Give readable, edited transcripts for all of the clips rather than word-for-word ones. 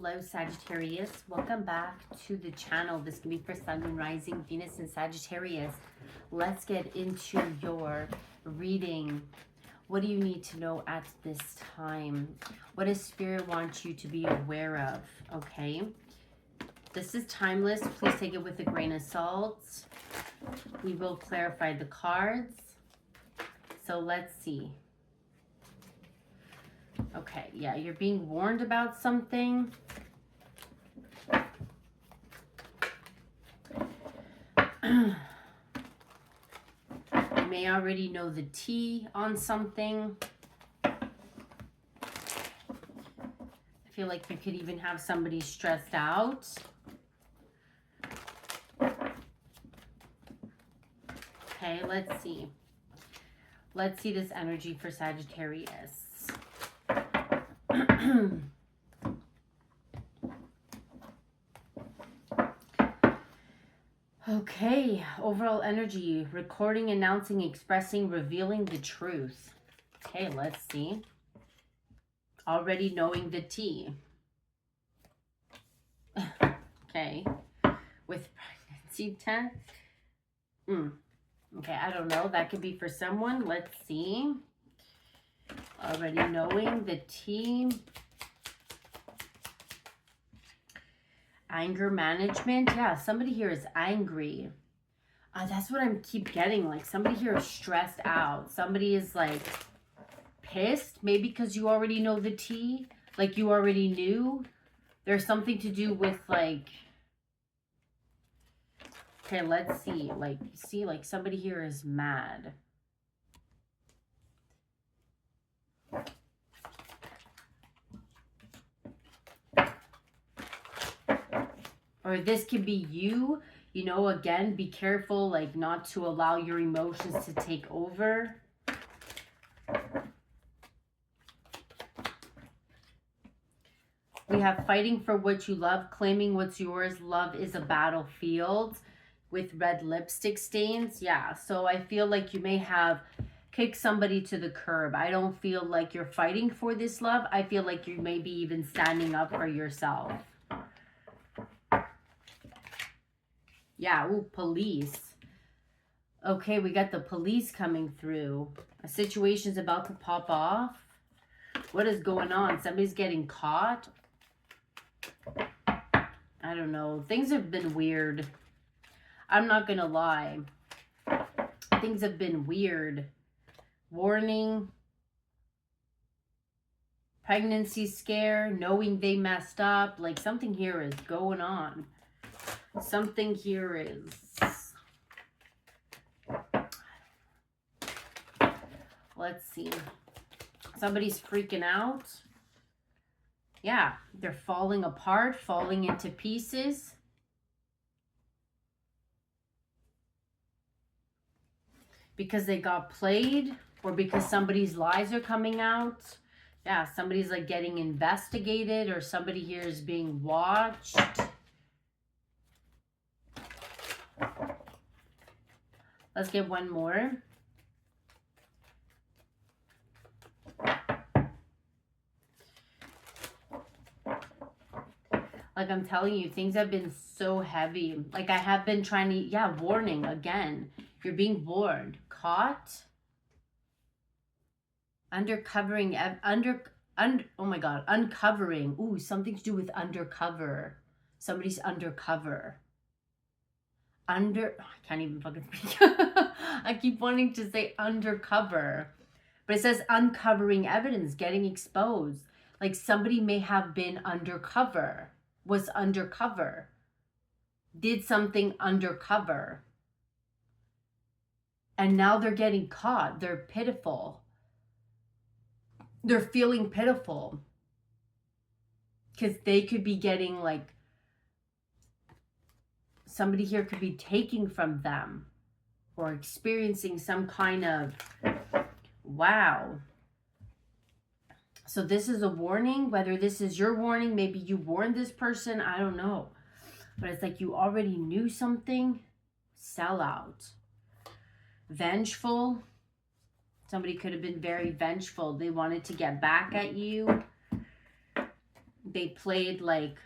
Hello, Sagittarius. Welcome back to the channel. This can be for Sun and Rising, Venus and Sagittarius. Let's get into your reading. What do you need to know at this time? What does Spirit want you to be aware of? Okay. This is timeless. Please take it with a grain of salt. We will clarify the cards. So let's see. Okay, yeah, you're being warned about something. You may already know the tea on something. I feel like you could even have somebody stressed out. Okay, let's see. Let's see this energy for Sagittarius. Okay, overall energy, recording, announcing, expressing, revealing the truth. Okay, let's see. Already knowing the tea. Okay, with pregnancy test. Okay, I don't know. That could be for someone. Let's see. Already knowing the tea. Anger management. Yeah, somebody here is angry. That's what I keep getting. Like somebody here is stressed out. Somebody is like pissed. Maybe because you already know the tea. Like you already knew. There's something to do with like... Okay, let's see. Like, see, like somebody here is mad. Or this could be you, you know, again, be careful, like not to allow your emotions to take over. We have fighting for what you love, claiming what's yours. Love is a battlefield with red lipstick stains. Yeah, so I feel like you may have kicked somebody to the curb. I don't feel like you're fighting for this love. I feel like you may be even standing up for yourself. Yeah, ooh, police. Okay, we got the police coming through. A situation's about to pop off. What is going on? Somebody's getting caught. I don't know. Things have been weird. I'm not gonna lie. Things have been weird. Warning. Pregnancy scare. Knowing they messed up. Like something here is going on. Something here is... Let's see. Somebody's freaking out. Yeah, they're falling apart, falling into pieces. Because they got played or because somebody's lies are coming out. Yeah, somebody's like getting investigated or somebody here is being watched. Let's get one more. Like I'm telling you, things have been so heavy. Like I have been trying to, yeah, warning again. You're being warned. Caught. Uncovering. Oh my God. Uncovering. Ooh, something to do with undercover. Somebody's undercover. I can't even fucking speak. I keep wanting to say undercover. But it says uncovering evidence, getting exposed. Like somebody may have been undercover. Was undercover. Did something undercover. And now they're getting caught. They're pitiful. They're feeling pitiful. Because they could be getting like... Somebody here could be taking from them. Or experiencing some kind of... Wow. So this is a warning. Whether this is your warning. Maybe you warned this person. I don't know. But it's like you already knew something. Sellout. Vengeful. Somebody could have been very vengeful. They wanted to get back at you. they played like,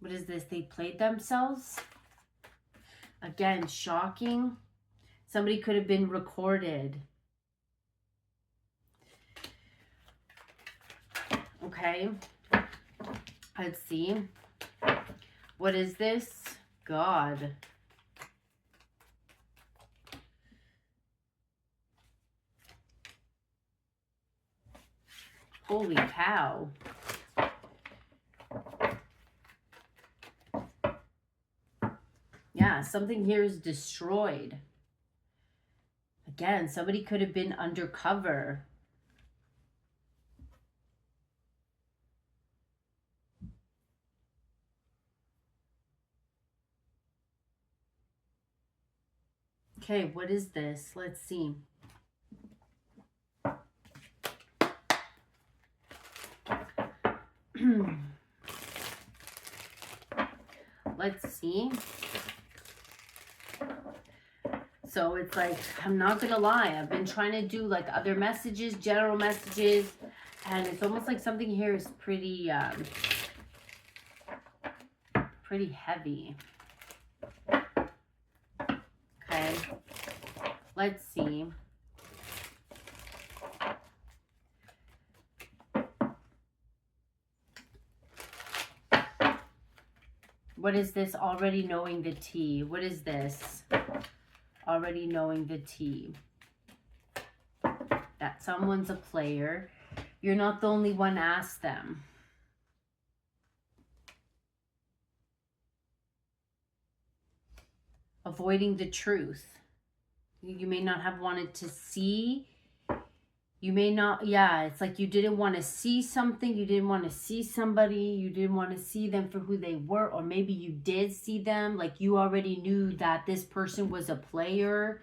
what is this? They played themselves. Again, shocking. Somebody could have been recorded. Okay. Let's see. What is this? God. Holy cow. Yeah, something here is destroyed. Again, somebody could have been undercover. Okay, what is this? Let's see. Let's see. So it's like, I'm not gonna lie, I've been trying to do like other messages, general messages, and it's almost like something here is pretty pretty heavy. Okay, let's see. What is this? Already knowing the tea. What is this? Already knowing the tea. That someone's a player. You're not the only one. Ask them. Avoiding the truth. You may not have wanted to see. You may not, yeah, it's like you didn't want to see something. You didn't want to see somebody. You didn't want to see them for who they were. Or maybe you did see them. Like you already knew that this person was a player.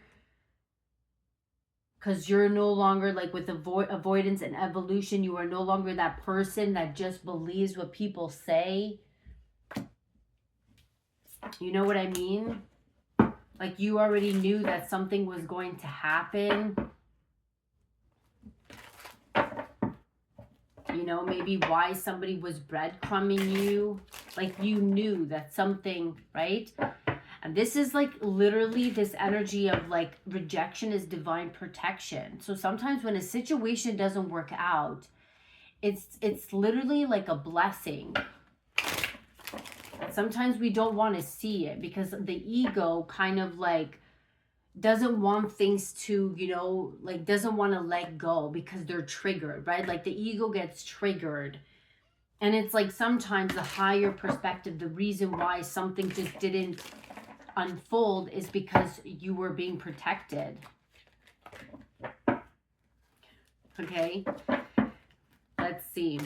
Because you're no longer, like with avoidance and evolution, you are no longer that person that just believes what people say. You know what I mean? Like you already knew that something was going to happen. You know, maybe why somebody was breadcrumbing you. Like you knew that something, right? And this is like literally this energy of like rejection is divine protection. So sometimes when a situation doesn't work out, it's literally like a blessing. And sometimes we don't want to see it because the ego kind of like doesn't want things to, you know, like doesn't want to let go because they're triggered, right? Like the ego gets triggered. And it's like sometimes the higher perspective, the reason why something just didn't unfold is because you were being protected. Okay, let's see.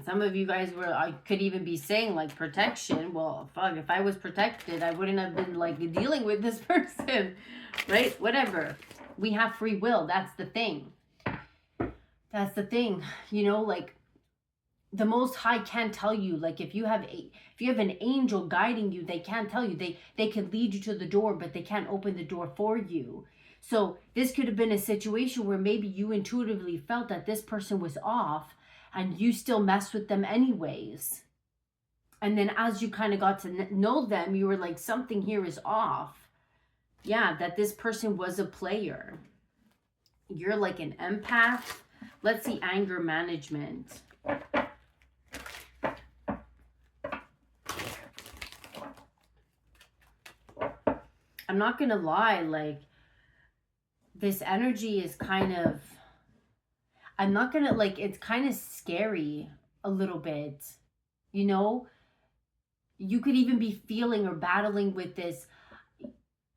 Some of you guys were, I could even be saying like protection. Well, fuck, if I was protected, I wouldn't have been like dealing with this person, right? Whatever. We have free will. That's the thing. That's the thing. You know, like the Most High can't tell you, like if you have an angel guiding you, they can't tell you. They can lead you to the door, but they can't open the door for you. So this could have been a situation where maybe you intuitively felt that this person was off and you still messed with them anyways. And then as you kind of got to know them, you were like, something here is off. Yeah, that this person was a player. You're like an empath. Let's see, anger management. I'm not going to lie, like this energy is kind of, I'm not going to, like, it's kind of scary a little bit. You know, you could even be feeling or battling with this.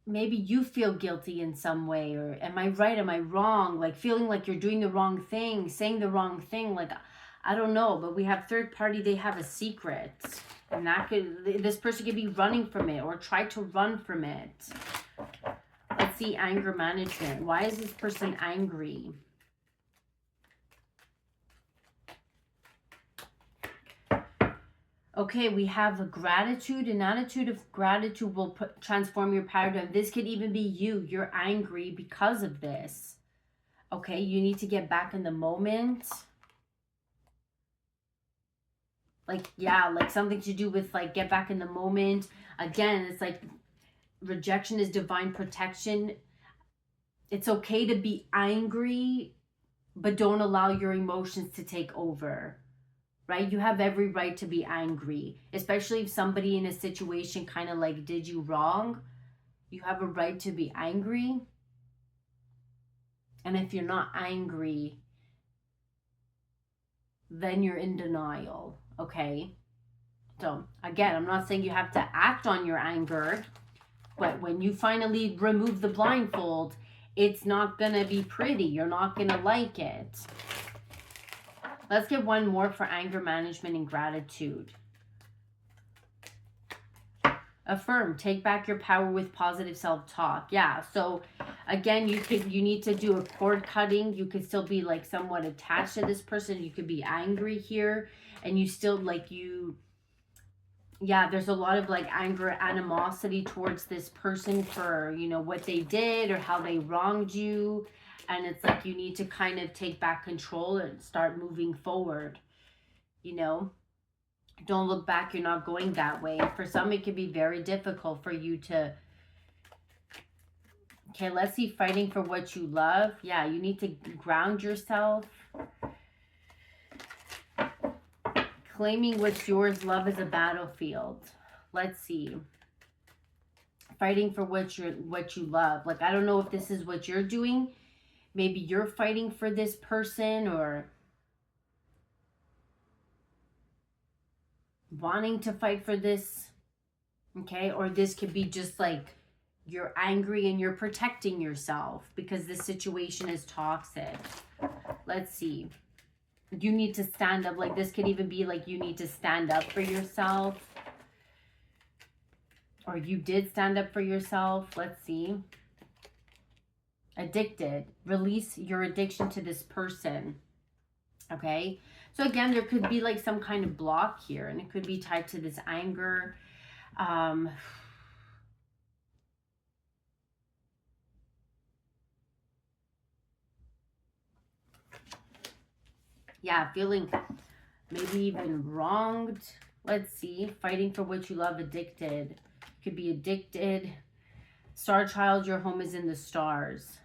Maybe you feel guilty in some way, or am I right? Am I wrong? Like feeling like you're doing the wrong thing, saying the wrong thing. Like, I don't know, but we have third party, they have a secret. And that could, this person could be running from it or try to run from it. Let's see, anger management. Why is this person angry? Okay, we have a gratitude. An attitude of gratitude will transform your paradigm. This could even be you. You're angry because of this. Okay, you need to get back in the moment. Like, yeah, like something to do with like get back in the moment. Again, it's like rejection is divine protection. It's okay to be angry, but don't allow your emotions to take over, right? You have every right to be angry, especially if somebody in a situation kind of like did you wrong. You have a right to be angry. And if you're not angry, then you're in denial, okay? So again, I'm not saying you have to act on your anger, but when you finally remove the blindfold, it's not gonna be pretty. You're not gonna like it. Let's get one more for anger management and gratitude. Affirm, take back your power with positive self-talk. Yeah, so again, you need to do a cord cutting. You could still be like somewhat attached to this person. You could be angry here, and you still like yeah, there's a lot of like anger, animosity towards this person for, you know, what they did or how they wronged you. And it's like you need to kind of take back control and start moving forward, you know. Don't look back, you're not going that way. For some, it can be very difficult for you to... Okay, let's see, fighting for what you love. Yeah, you need to ground yourself. Claiming what's yours, love is a battlefield. Let's see. Fighting for what you love. Like, I don't know if this is what you're doing. Maybe you're fighting for this person or wanting to fight for this. Okay, or this could be just like you're angry and you're protecting yourself because the situation is toxic. Let's see. You need to stand up. Like, this could even be like you need to stand up for yourself. Or you did stand up for yourself. Let's see. Addicted. Release your addiction to this person. Okay. So again, there could be like some kind of block here. And it could be tied to this anger. Yeah, feeling maybe even wronged. Let's see. Fighting for what you love, addicted. Could be addicted. Star child, your home is in the stars.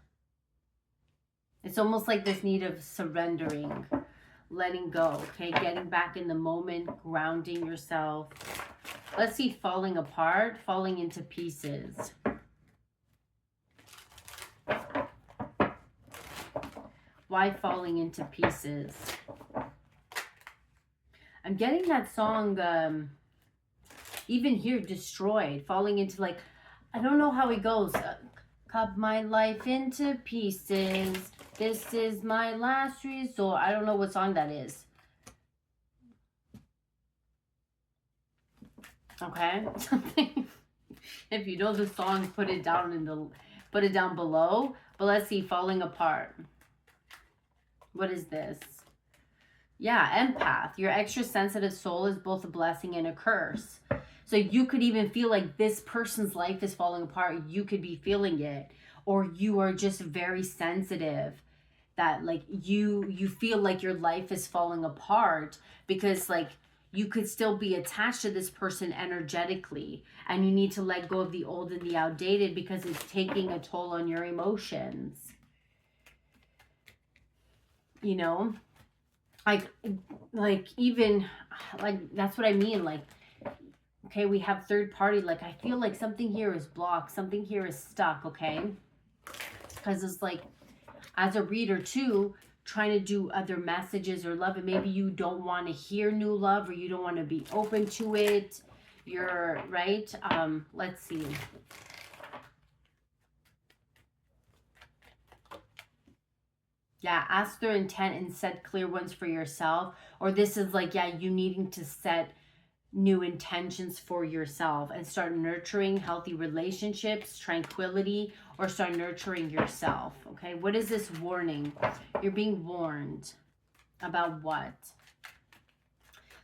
It's almost like this need of surrendering, letting go, okay? Getting back in the moment, grounding yourself. Let's see, falling apart, falling into pieces. Why falling into pieces? I'm getting that song, even here, destroyed, falling into like, I don't know how it goes. Cut my life into pieces. This is my last resort. I don't know what song that is. Okay. If you know the song, put it down below. But let's see, falling apart. What is this? Yeah, empath. Your extra sensitive soul is both a blessing and a curse. So you could even feel like this person's life is falling apart. You could be feeling it. Or you are just very sensitive that like you feel like your life is falling apart because like you could still be attached to this person energetically, and you need to let go of the old and the outdated because it's taking a toll on your emotions. You know, like even like that's what I mean. Like, okay, we have third party. Like, I feel like something here is blocked, something here is stuck. Okay, because it's like, as a reader too, trying to do other messages or love, and maybe you don't want to hear new love or you don't want to be open to it. You're right. Let's see. Yeah, ask their intent and set clear ones for yourself. Or this is like, yeah, you needing to set new intentions for yourself and start nurturing healthy relationships, tranquility, or start nurturing yourself. Okay, what is this warning? You're being warned about what?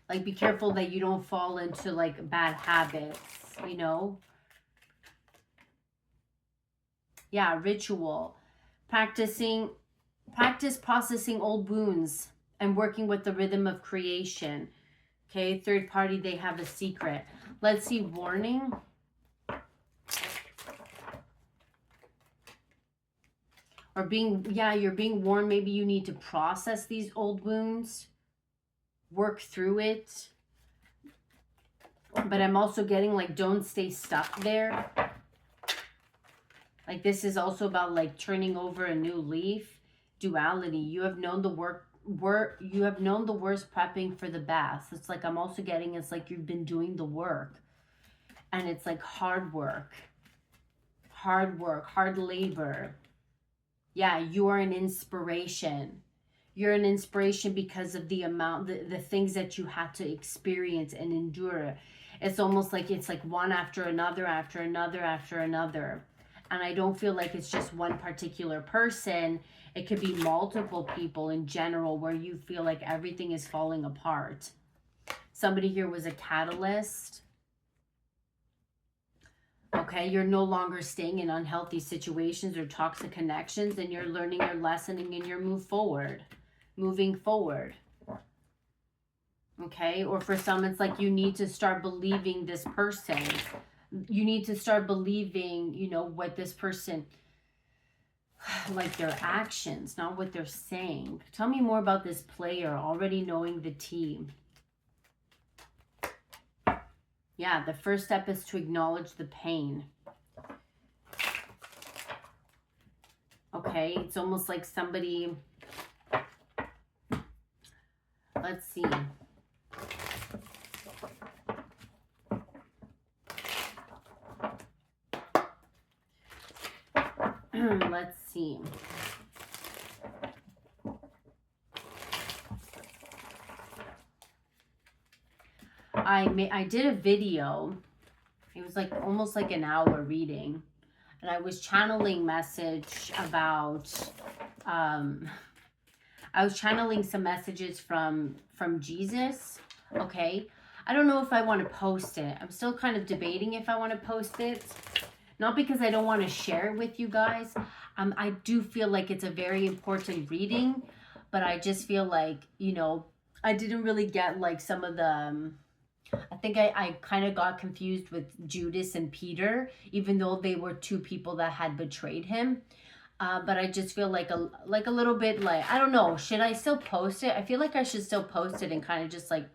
Like, be careful that you don't fall into like bad habits, you know? Yeah, ritual. Practice processing old wounds and working with the rhythm of creation. Okay, third party, they have a secret. Let's see, warning. Or being, yeah, you're being warned. Maybe you need to process these old wounds, work through it. But I'm also getting like, don't stay stuck there. Like this is also about like turning over a new leaf. Duality. You have known the you have known the worst, prepping for the best. It's like I'm also getting, it's like you've been doing the work. And it's like hard work, hard labor. Yeah, you are an inspiration. You're an inspiration because of the amount, the things that you had to experience and endure. It's almost like it's like one after another, after another, after another. And I don't feel like it's just one particular person. It could be multiple people in general where you feel like everything is falling apart. Somebody here was a catalyst. Okay, you're no longer staying in unhealthy situations or toxic connections, and you're learning your lesson and you're moving forward. Okay, or for some, it's like you need to start believing this person. You need to start believing, you know, what this person, like their actions, not what they're saying. Tell me more about this player, already knowing the team. Yeah, the first step is to acknowledge the pain. Okay, it's almost like somebody, let's see. Let's see. I did a video. It was like almost like an hour reading, and I was channeling message about I was channeling some messages from Jesus. Okay, I don't know if I want to post it. I'm still kind of debating if I want to post it. Not because I don't want to share it with you guys. I do feel like it's a very important reading, but I just feel like, you know, I didn't really get like some of the, I think I kind of got confused with Judas and Peter, even though they were two people that had betrayed him. But I just feel like a little bit like, I don't know, should I still post it? I feel like I should still post it and kind of just like,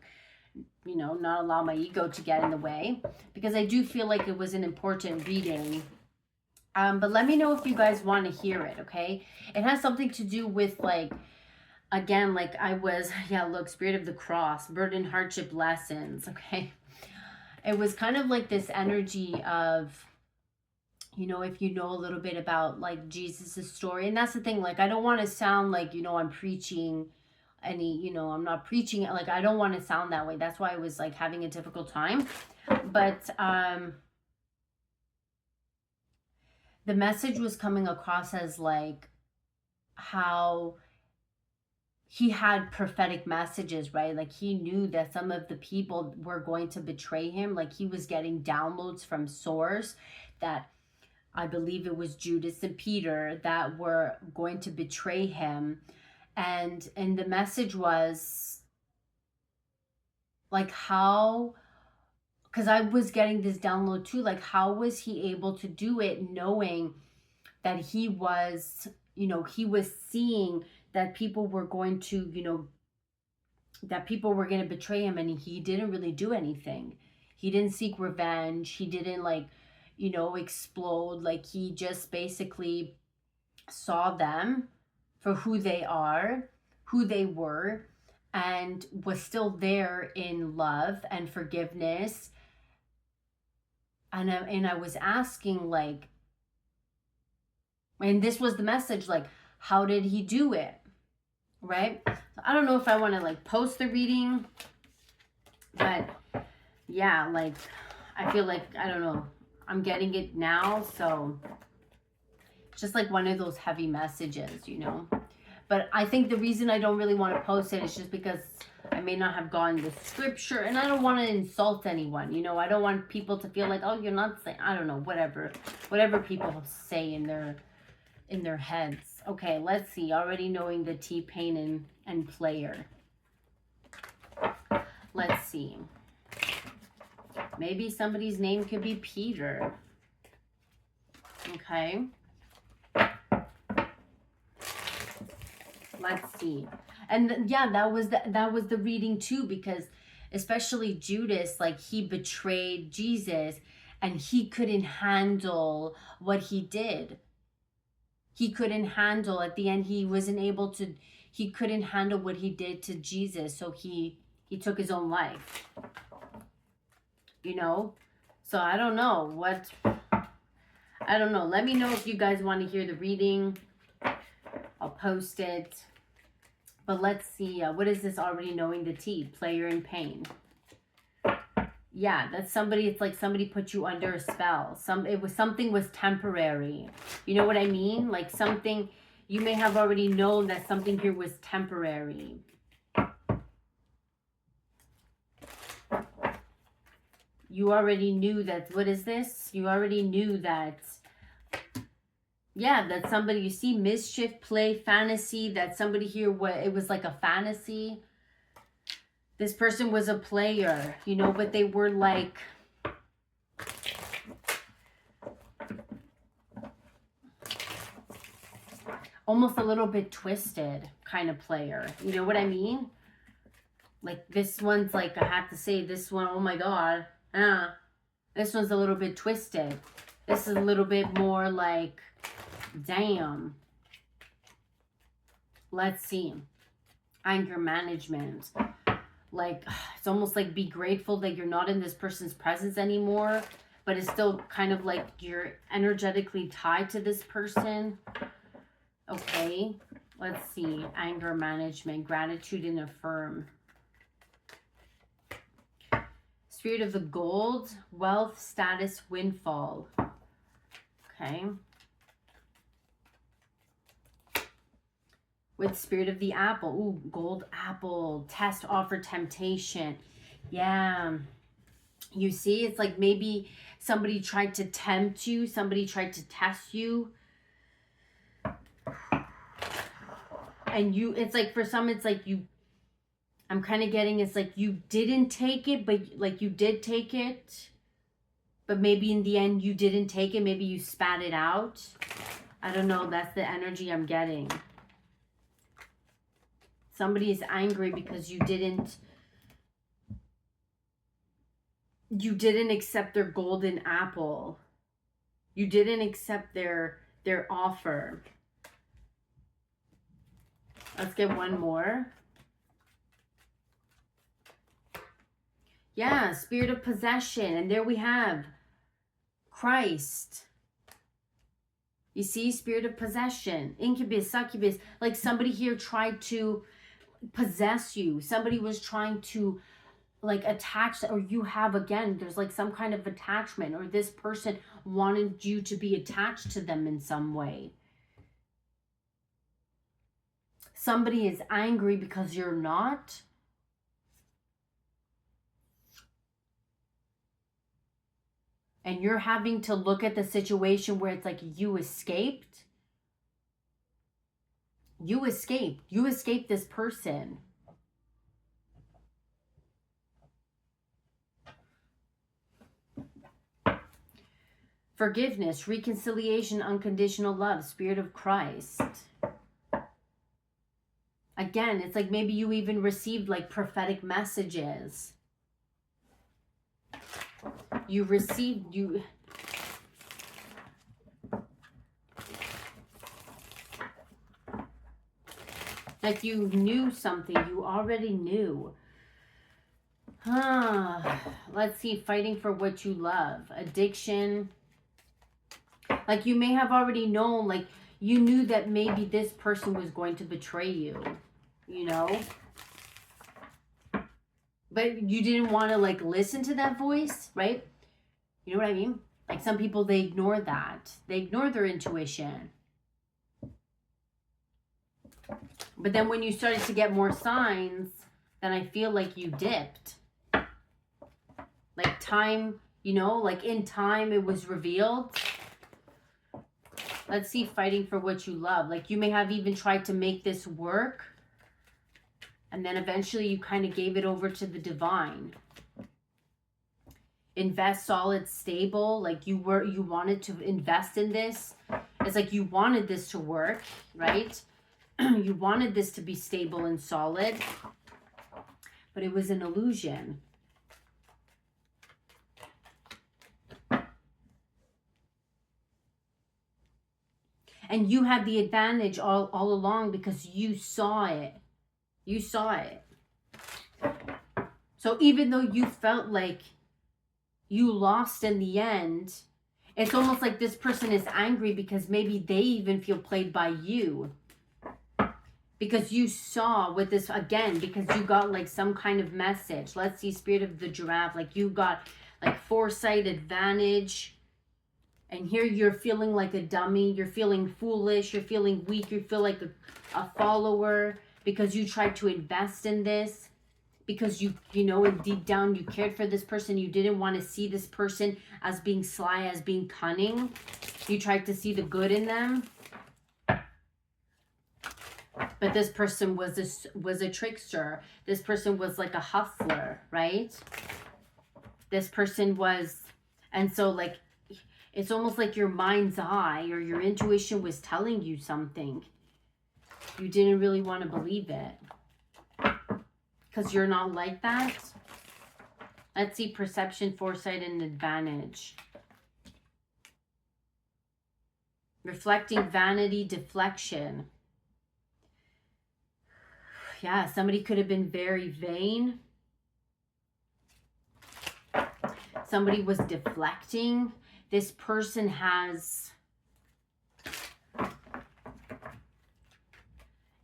you know, not allow my ego to get in the way, because I do feel like it was an important reading. But let me know if you guys want to hear it, okay? It has something to do with like, again, like I was, yeah, look, Spirit of the Cross, burden, hardship, lessons, okay? It was kind of like this energy of, you know, if you know a little bit about like Jesus's story. And that's the thing, like I don't want to sound like, you know, I'm preaching any, you know, I'm not preaching it, like I don't want to sound that way. That's why I was like having a difficult time. But the message was coming across as like how he had prophetic messages, right? Like he knew that some of the people were going to betray him. Like he was getting downloads from source that I believe it was Judas and Peter that were going to betray him. And the message was like how, because I was getting this download too, like how was he able to do it knowing that he was, you know, he was seeing that people were going to, you know, that people were going to betray him, and he didn't really do anything. He didn't seek revenge. He didn't like, you know, explode. Like he just basically saw them for who they are, who they were, and was still there in love and forgiveness. And I was asking like, and this was the message, like, how did he do it? Right? I don't know if I want to like post the reading, but yeah, like, I feel like, I don't know, I'm getting it now. So it's just like one of those heavy messages, you know. But I think the reason I don't really want to post it is just because I may not have gotten the scripture, and I don't want to insult anyone, you know. I don't want people to feel like, oh, you're not saying, I don't know, whatever people say in their heads. Okay, let's see. Already knowing the T-Pain and player. Let's see. Maybe somebody's name could be Peter. Okay. Let's see. And yeah, that was the reading too, because especially Judas, like, he betrayed Jesus and he couldn't handle what he did. He couldn't handle, at the end, he couldn't handle what he did to Jesus. So he took his own life, you know? So I don't know. Let me know if you guys want to hear the reading. I'll post it. But let's see. What is this already knowing the tea? Player in pain. Yeah, that's somebody. It's like somebody put you under a spell. Something was temporary. You know what I mean? Like something, you may have already known that something here was temporary. You already knew that. What is this? You already knew that. Yeah, that somebody, you see, mischief, play, fantasy, that somebody here, it was like a fantasy. This person was a player, you know, but they were like, almost a little bit twisted kind of player. You know what I mean? Like this one's like, I have to say this one, oh my God. This one's a little bit twisted. This is a little bit more like, damn. Let's see. Anger management. Like, it's almost like be grateful that you're not in this person's presence anymore, but it's still kind of like you're energetically tied to this person. Okay. Let's see. Anger management. Gratitude and affirm. Spirit of the gold. Wealth, status, windfall. Okay. With spirit of the apple. Ooh, gold apple. Test, offer, temptation. Yeah. You see, it's like maybe somebody tried to tempt you. Somebody tried to test you. And you, it's like for some, it's like you, I'm kind of getting, it's like you didn't take it, but like you did take it. But maybe in the end you didn't take it. Maybe you spat it out. I don't know. That's the energy I'm getting. Somebody is angry because you didn't accept their golden apple. You didn't accept their offer. Let's get one more. Yeah, spirit of possession. And there we have Christ. You see, spirit of possession. Incubus, succubus. Like somebody here tried to possess you. Somebody was trying to like attach, or you have, again, there's like some kind of attachment, or this person wanted you to be attached to them in some way. Somebody is angry because you're not. And you're having to look at the situation where it's like you escaped. You escaped. You escaped this person. Forgiveness, reconciliation, unconditional love, spirit of Christ. Again, it's like maybe you even received like prophetic messages. You received, like you knew something, you already knew. Let's see, fighting for what you love. Addiction. Like you may have already known, like you knew that maybe this person was going to betray you, you know? But you didn't want to like listen to that voice, right? You know what I mean? Like some people, they ignore that. They ignore their intuition. But then when you started to get more signs, then I feel like you dipped. Like time, you know, like in time it was revealed. Let's see, fighting for what you love. Like you may have even tried to make this work. And then eventually you kind of gave it over to the divine. Invest solid, stable. Like you wanted to invest in this. It's like you wanted this to work, right? You wanted this to be stable and solid. But it was an illusion. And you had the advantage all along because you saw it. You saw it. So even though you felt like you lost in the end, it's almost like this person is angry because maybe they even feel played by you. Because you saw with this, again, because you got like some kind of message. Let's see, Spirit of the Giraffe. Like you got like foresight, advantage. And here you're feeling like a dummy. You're feeling foolish. You're feeling weak. You feel like a follower because you tried to invest in this. Because you know, deep down you cared for this person. You didn't want to see this person as being sly, as being cunning. You tried to see the good in them. But this person was a trickster. This person was like a hustler, right? This person was, and so like, it's almost like your mind's eye or your intuition was telling you something. You didn't really want to believe it. Because you're not like that. Let's see, perception, foresight, and advantage. Reflecting, vanity, deflection. Yeah, somebody could have been very vain. Somebody was deflecting. This person has...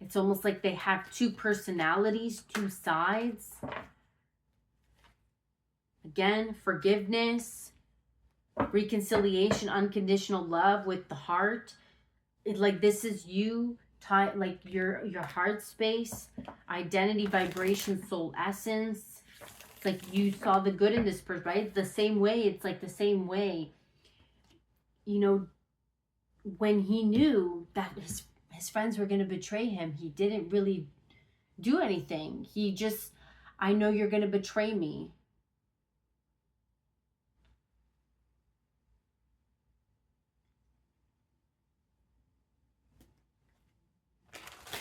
It's almost like they have two personalities, two sides. Again, forgiveness, reconciliation, unconditional love with the heart. It's like this is you, like your heart space, identity, vibration, soul essence. It's like you saw the good in this person, right? The same way, it's like the same way. You know, when he knew that his friends were going to betray him, he didn't really do anything. He just, I know you're going to betray me.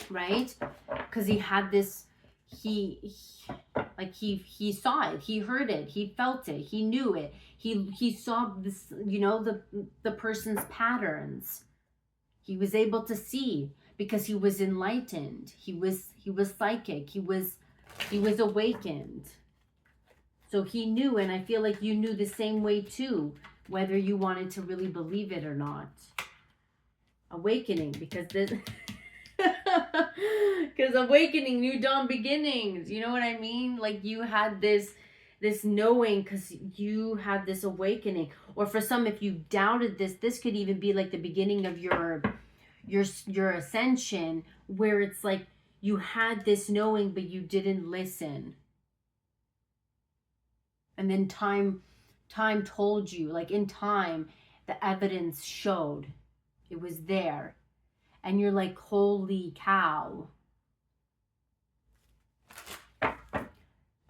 Right? Because he had this, he saw it, he heard it, he felt it, he knew it. He saw this, you know, the person's patterns. He was able to see because he was enlightened. He was psychic. He was awakened. So he knew, and I feel like you knew the same way too, whether you wanted to really believe it or not. Awakening, because this because awakening, new dawn beginnings. You know what I mean? Like you had this knowing because you had this awakening. Or for some, if you doubted this could even be like the beginning of your ascension, where it's like you had this knowing but you didn't listen, and then time told you, like in time the evidence showed it was there, and you're like, holy cow.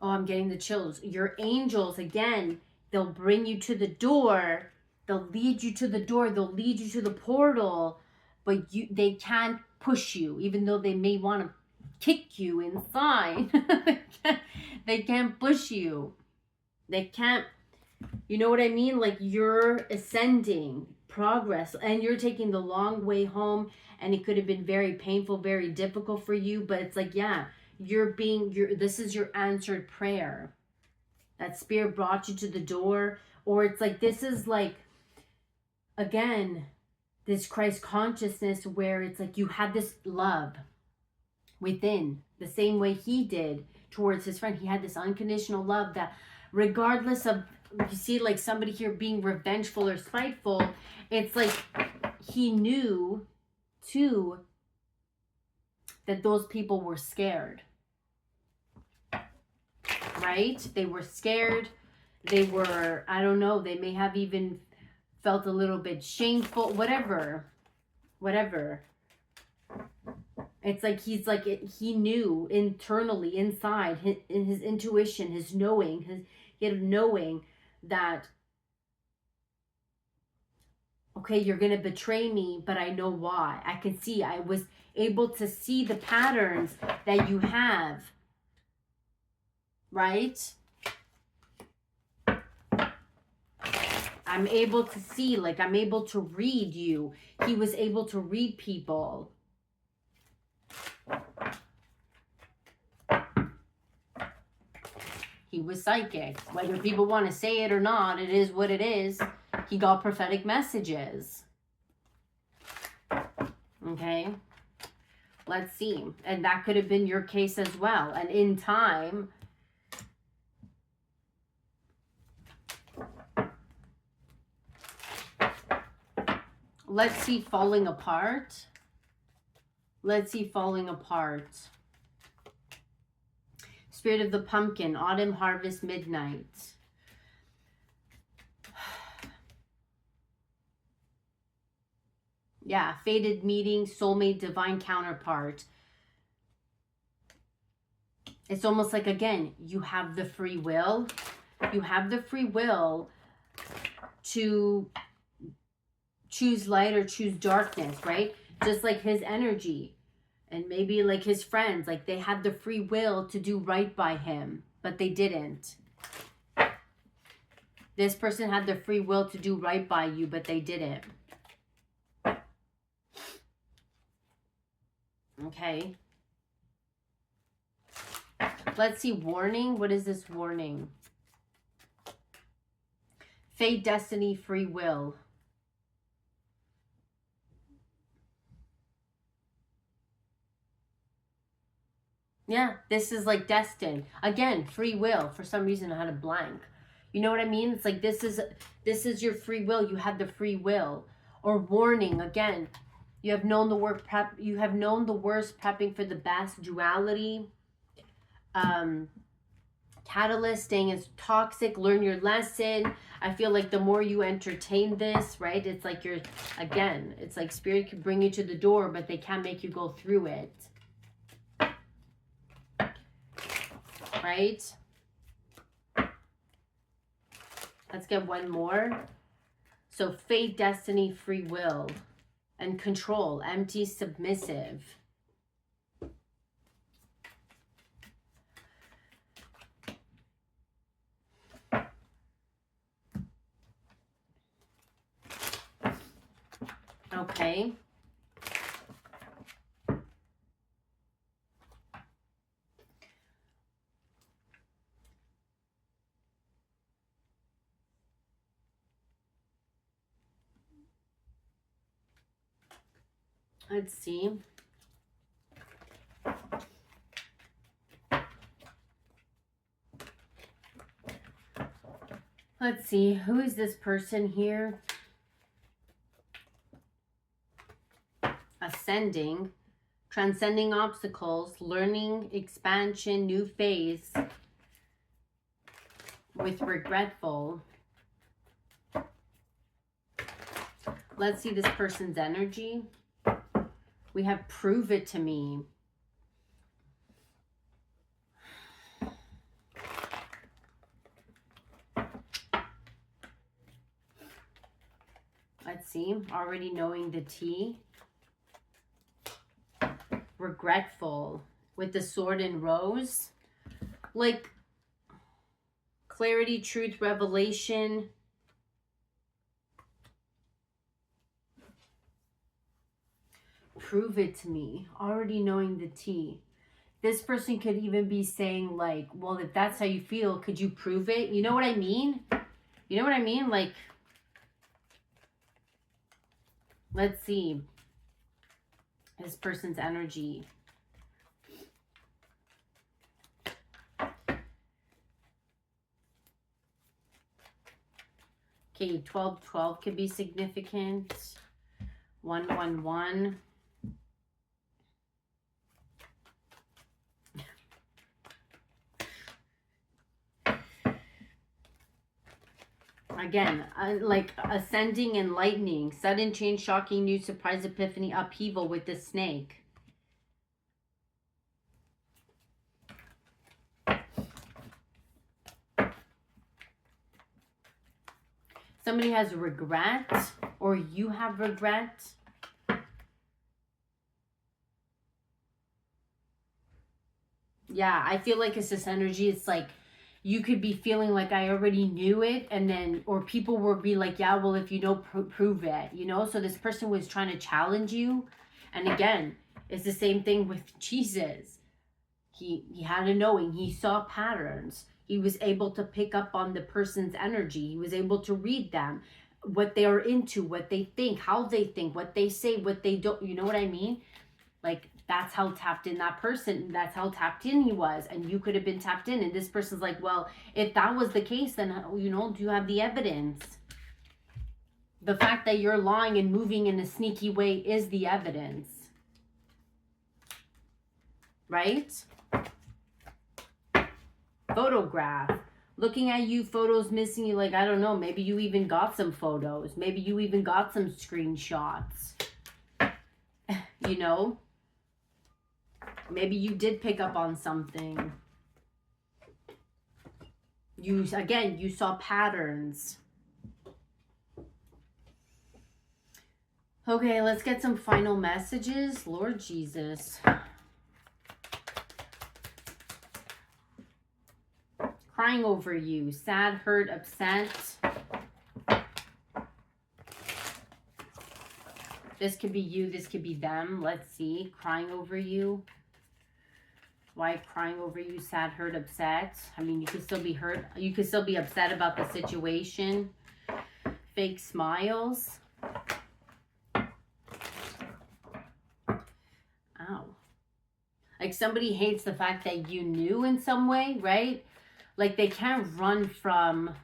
Oh, I'm getting the chills. Your angels, again, they'll bring you to the door. They'll lead you to the door. They'll lead you to the portal. But they can't push you, even though they may want to kick you inside. They can't push you. They can't, you know what I mean? Like you're ascending, progress, and you're taking the long way home, and it could have been very painful, very difficult for you, but it's like, yeah, this is your answered prayer. That spirit brought you to the door. Or it's like, this is like, again, this Christ consciousness where it's like you had this love within, the same way he did towards his friend. He had this unconditional love that regardless of, you see like somebody here being revengeful or spiteful, it's like he knew too that those people were scared. Right? They were scared. They were, I don't know, they may have even felt a little bit shameful, whatever. It's like he knew internally, inside, his intuition, his knowing, he had a knowing that, okay, you're going to betray me, but I know why. I was able to see the patterns that you have, right? I'm able to see, like I'm able to read you. He was able to read people. He was psychic. Whether people want to say it or not, it is what it is. He got prophetic messages. Okay. Let's see. And that could have been your case as well. And in time, let's see falling apart. Let's see falling apart. Spirit of the pumpkin, autumn, harvest, midnight. Yeah, fated meeting, soulmate, divine counterpart. It's almost like, again, you have the free will. You have the free will to choose light or choose darkness, right? Just like his energy. And maybe like his friends, like they had the free will to do right by him, but they didn't. This person had the free will to do right by you, but they didn't. Okay. Let's see, warning. What is this warning? Fate, destiny, free will. Yeah, this is like destined. Again, free will. For some reason, I had a blank. You know what I mean? It's like this is your free will. You had the free will. Or warning, again. You have known the work prep. You have known the worst, prepping for the best. Duality. Catalyst, staying is toxic. Learn your lesson. I feel like the more you entertain this, right? It's like you're, again, it's like spirit can bring you to the door, but they can't make you go through it. Right? Let's get one more. So fate, destiny, free will, and control. Empty, submissive. Okay. Let's see. Let's see. Who is this person here? Ascending, transcending obstacles, learning, expansion, new phase, with regretful. Let's see this person's energy. We have prove it to me. Let's see, already knowing the tea. Regretful with the sword and rose. Like clarity, truth, revelation. Prove it to me. Already knowing the tea. This person could even be saying like, well, if that's how you feel, could you prove it? You know what I mean? You know what I mean? Like, let's see. This person's energy. Okay, 12-12 could be significant. 1-1-1. Again, like ascending, enlightening, sudden change, shocking news, surprise, epiphany, upheaval with the snake. Somebody has regret, or you have regret. Yeah, I feel like it's this energy. It's like you could be feeling like I already knew it, and then, or people will be like, yeah, well, if you don't prove it, you know? So this person was trying to challenge you. And again, it's the same thing with Jesus. He had a knowing. He saw patterns. He was able to pick up on the person's energy. He was able to read them, what they are into, what they think, how they think, what they say, what they don't. You know what I mean? Like, that's how tapped in that person, that's how tapped in he was. And you could have been tapped in. And this person's like, well, if that was the case, then, you know, do you have the evidence? The fact that you're lying and moving in a sneaky way is the evidence. Right? Photograph. Looking at you, photos missing. You like, I don't know, maybe you even got some photos. Maybe you even got some screenshots. You know? Maybe you did pick up on something. You saw patterns. Okay, let's get some final messages. Lord Jesus. Crying over you. Sad, hurt, upset. This could be you. This could be them. Let's see. Crying over you. Why crying over you? Sad, hurt, upset. I mean, you could still be hurt. You could still be upset about the situation. Fake smiles. Ow. Like somebody hates the fact that you knew in some way, right? Like they can't run from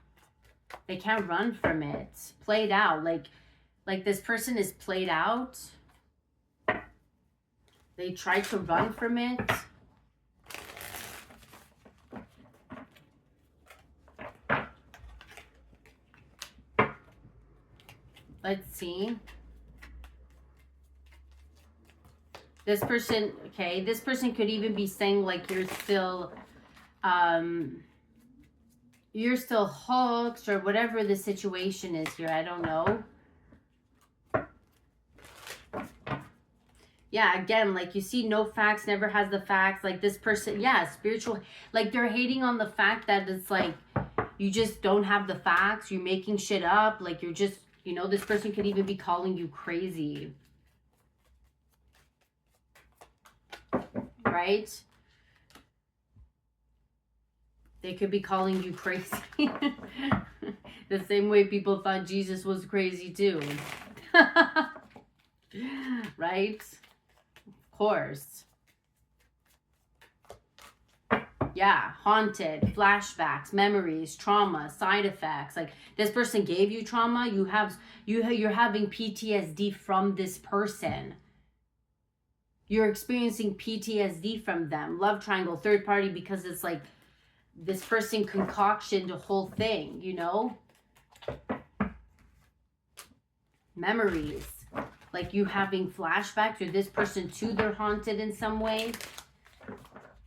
it. Played out. Like this person is played out. They tried to run from it. Let's see. This person, okay, this person could even be saying like you're still hooked or whatever the situation is here. I don't know. Yeah, again, like you see no facts, never has the facts. Like this person, yeah, spiritual, like they're hating on the fact that it's like you just don't have the facts. You're making shit up. Like you're just, you know, this person could even be calling you crazy. Right? They could be calling you crazy. The same way people thought Jesus was crazy too. Right? Of course. Yeah, haunted, flashbacks, memories, trauma, side effects. Like this person gave you trauma, you're having PTSD from this person. You're experiencing PTSD from them. Love triangle, third party, because it's like this person concoctioned the whole thing, you know? Memories. Like you having flashbacks, or this person too, they're haunted in some way,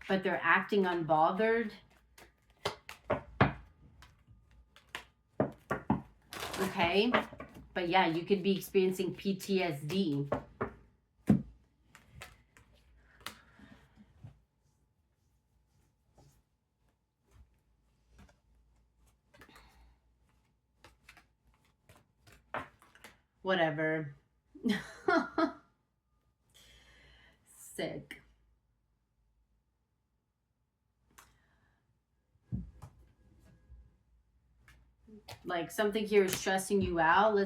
but they're acting unbothered. Okay? But yeah, you could be experiencing PTSD. Whatever. Sick. Like something here is stressing you out. Let's